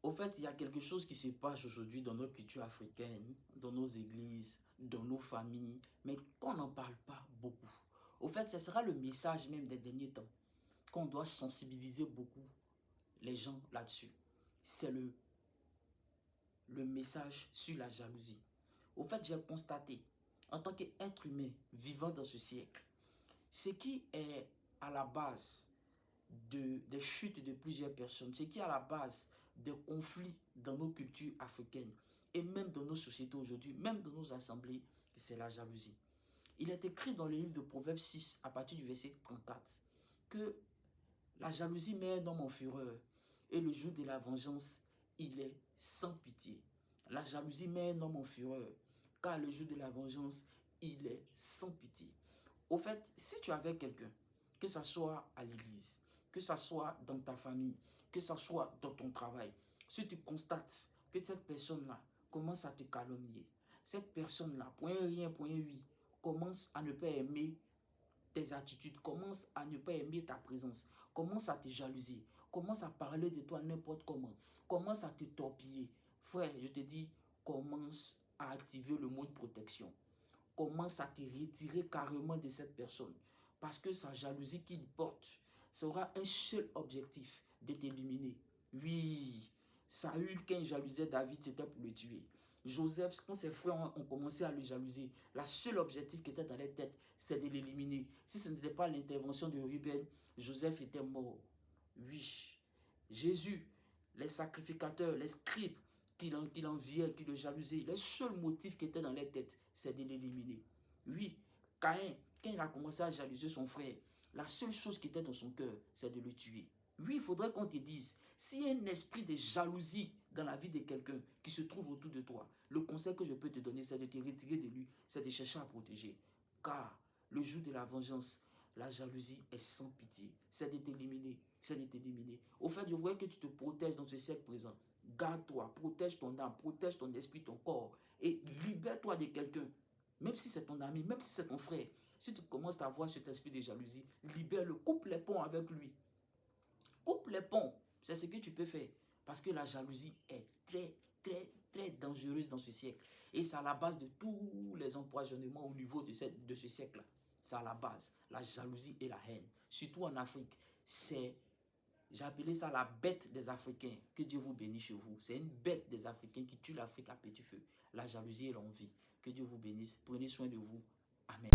Au fait, il y a quelque chose qui se passe aujourd'hui dans notre culture africaine, dans nos églises, dans nos familles, mais qu'on n'en parle pas beaucoup. Au fait, ce sera le message même des derniers temps, qu'on doit sensibiliser beaucoup les gens là-dessus. C'est le message sur la jalousie. Au fait, j'ai constaté, en tant qu'être humain vivant dans ce siècle, ce qui est à la base des chutes de plusieurs personnes, ce qui est à la base des conflits dans nos cultures africaines et même dans nos sociétés aujourd'hui, même dans nos assemblées, c'est la jalousie. Il est écrit dans le livre de Proverbes 6, à partir du verset 34, que la jalousie met un homme en fureur et le jour de la vengeance, il est sans pitié. La jalousie met un homme en fureur, car le jour de la vengeance, il est sans pitié. Au fait, si tu avais quelqu'un, que ce soit à l'église, que ce soit dans ta famille, que ce soit dans ton travail, si tu constates que cette personne-là commence à te calomnier, cette personne-là, point rien, point oui, commence à ne pas aimer tes attitudes, commence à ne pas aimer ta présence, commence à te jalouser, commence à parler de toi n'importe comment, commence à te torpiller. Frère, je te dis, commence à activer le mode protection. Commence à te retirer carrément de cette personne. Parce que sa jalousie qu'il porte sera un seul objectif, de t'éliminer. Oui, Saül, quand il jalousait David, c'était pour le tuer. Joseph, quand ses frères ont commencé à le jalouser, le seul objectif qui était dans leur tête, c'est de l'éliminer. Si ce n'était pas l'intervention de Ruben, Joseph était mort. Oui, Jésus, les sacrificateurs, les scribes, qui l'enviaient, qui le jalousaient, le seul motif qui était dans leur tête, c'est de l'éliminer. Oui, Caïn, quand il a commencé à jalouser son frère, la seule chose qui était dans son cœur, c'est de le tuer. Oui, il faudrait qu'on te dise, s'il y a un esprit de jalousie dans la vie de quelqu'un qui se trouve autour de toi, le conseil que je peux te donner, c'est de te retirer de lui, c'est de chercher à protéger. Car le jour de la vengeance, la jalousie est sans pitié. C'est de t'éliminer, c'est de t'éliminer. Au fait, je voudrais que tu te protèges dans ce siècle présent. Garde-toi, protège ton âme, protège ton esprit, ton corps et libère-toi de quelqu'un. Même si c'est ton ami, même si c'est ton frère, si tu commences à avoir cet esprit de jalousie, libère-le, coupe les ponts avec lui. Coupe les ponts, c'est ce que tu peux faire. Parce que la jalousie est très dangereuse dans ce siècle. Et c'est à la base de tous les empoisonnements au niveau de ce siècle-là. C'est à la base, la jalousie et la haine. Surtout en Afrique, j'ai appelé ça la bête des Africains. Que Dieu vous bénisse chez vous. C'est une bête des Africains qui tue l'Afrique à petit feu. La jalousie et l'envie. Que Dieu vous bénisse. Prenez soin de vous. Amen.